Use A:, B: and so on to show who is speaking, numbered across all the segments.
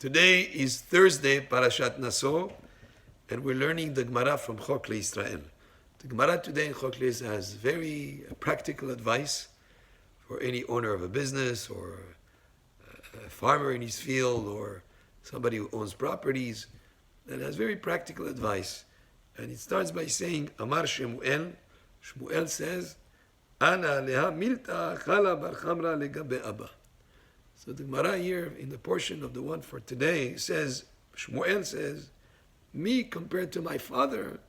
A: Today is Thursday, Parashat Naso, and we're learning the Gemarah from Hok Leisrael. The Gemarah today in Hok Leisrael has very practical advice for any owner of a business or a farmer in his field or somebody who owns properties, and has very practical advice. And it starts by saying, Amar Shemuel, Shmuel says, Ana leha milta chala bar chamra legabe abba. So the Gemara here in the portion of the one for today says, Shmuel says, me compared to my father,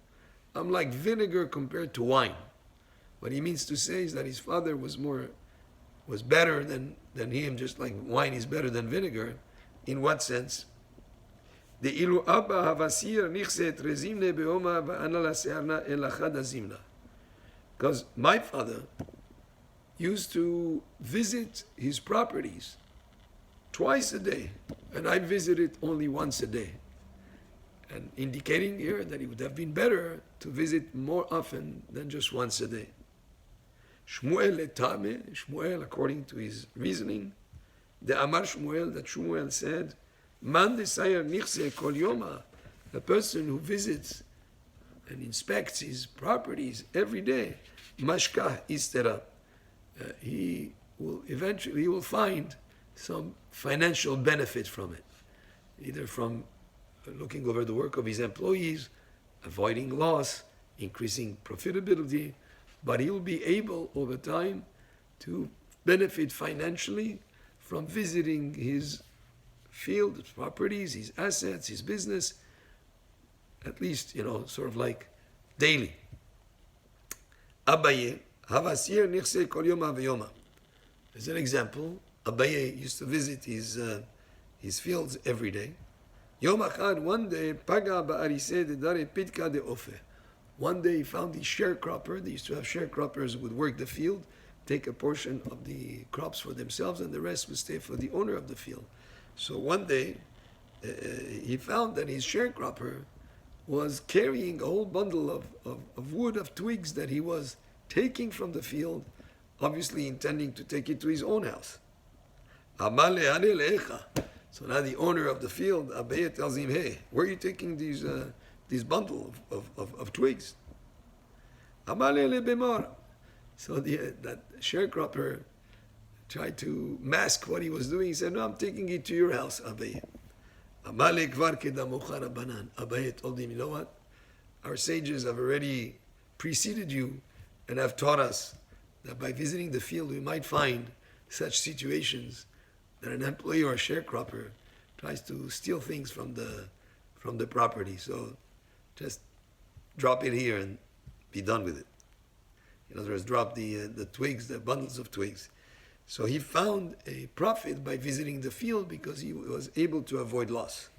A: I'm like vinegar compared to wine. What he means to say is that his father was better than him, just like wine is better than vinegar. In what sense? The ilu abba havasir nichset rezimne beoma va'anala se'arna elachad azimna. Because my father used to visit his properties twice a day, and I visited only once a day. And indicating here that it would have been better to visit more often than just once a day. Shmuel etame, Shmuel, according to his reasoning, the Amar Shmuel, that Shmuel said, Man desire nichse kol yoma, a person who visits and inspects his properties every day, mashkah istera, he will find some financial benefit from it, either from looking over the work of his employees, avoiding loss, increasing profitability, but he will be able over time to benefit financially from visiting his field, his properties, his assets, his business, at least, sort of like daily. Abaye, havasir nichse kol yoma v'yoma. As an example, Abaye used to visit his fields every day. Yom achad, one day, paga ba'arise dedare pitka de ofe. One day he found the sharecropper. They used to have sharecroppers who would work the field, take a portion of the crops for themselves, and the rest would stay for the owner of the field. So one day, he found that his sharecropper was carrying a whole bundle of wood, of twigs that he was taking from the field, obviously intending to take it to his own house. So now the owner of the field, Abaye, tells him, hey, where are you taking this bundle of twigs? So that sharecropper tried to mask what he was doing. He said, no, I'm taking it to your house, Abaye. Abaye told him, you know what? Our sages have already preceded you and have taught us that by visiting the field we might find such situations that an employee or a sharecropper tries to steal things from the property. So just drop it here and be done with it. In other words, drop the twigs, the bundles of twigs. So he found a profit by visiting the field because he was able to avoid loss.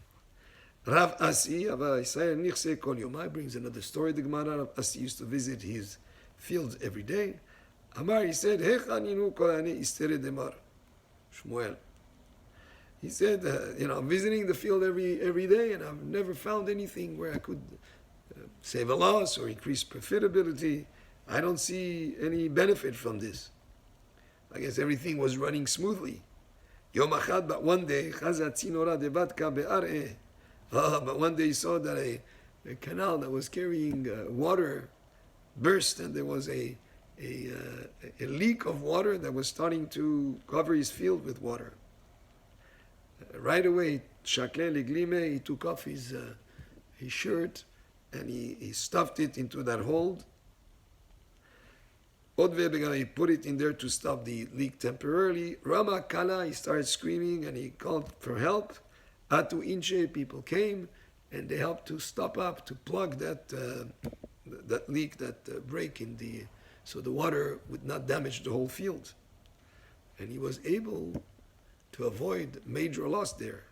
A: Rav Asi, Kol Yomai, brings another story. The Gemara, Rav Asi used to visit his fields every day. Amar, he said, Shmuel. He said, I'm visiting the field every day, and I've never found anything where I could save a loss or increase profitability. I don't see any benefit from this. I guess everything was running smoothly. Yom achad, but one day, but one day he saw that a canal that was carrying water burst, and there was a leak of water that was starting to cover his field with water. Right away, he took off his shirt and he stuffed it into that hole. He put it in there to stop the leak temporarily. Rama Kala, he started screaming and he called for help. Atu Inche, people came and they helped to stop up, to plug that leak, that break so the water would not damage the whole field. And he was able to avoid major loss there.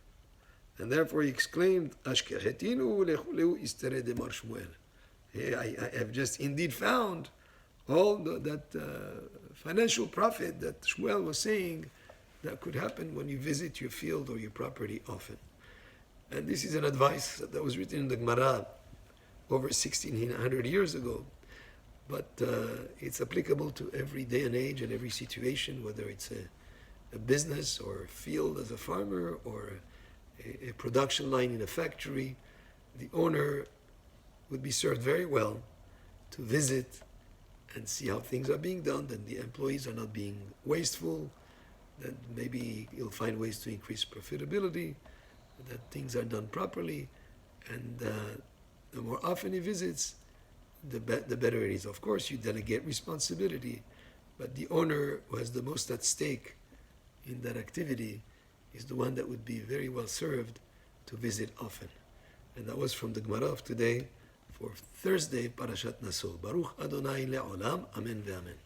A: And therefore he exclaimed, Ashkechetinu lechuleu istere demar Shmuel. I have just indeed found all that financial profit that Shmuel was saying that could happen when you visit your field or your property often. And this is an advice that was written in the Gemarah over 1,600 years ago. But it's applicable to every day and age and every situation, whether it's a business or a field as a farmer or a production line in a factory, the owner would be served very well to visit and see how things are being done, that the employees are not being wasteful, that maybe he'll find ways to increase profitability, that things are done properly, and the more often he visits, the better it is. Of course, you delegate responsibility, but the owner who has the most at stake in that activity is the one that would be very well served to visit often. And that was from the Gemara of today for Thursday, Parashat Naso. Baruch Adonai le'olam, Amen ve'amen.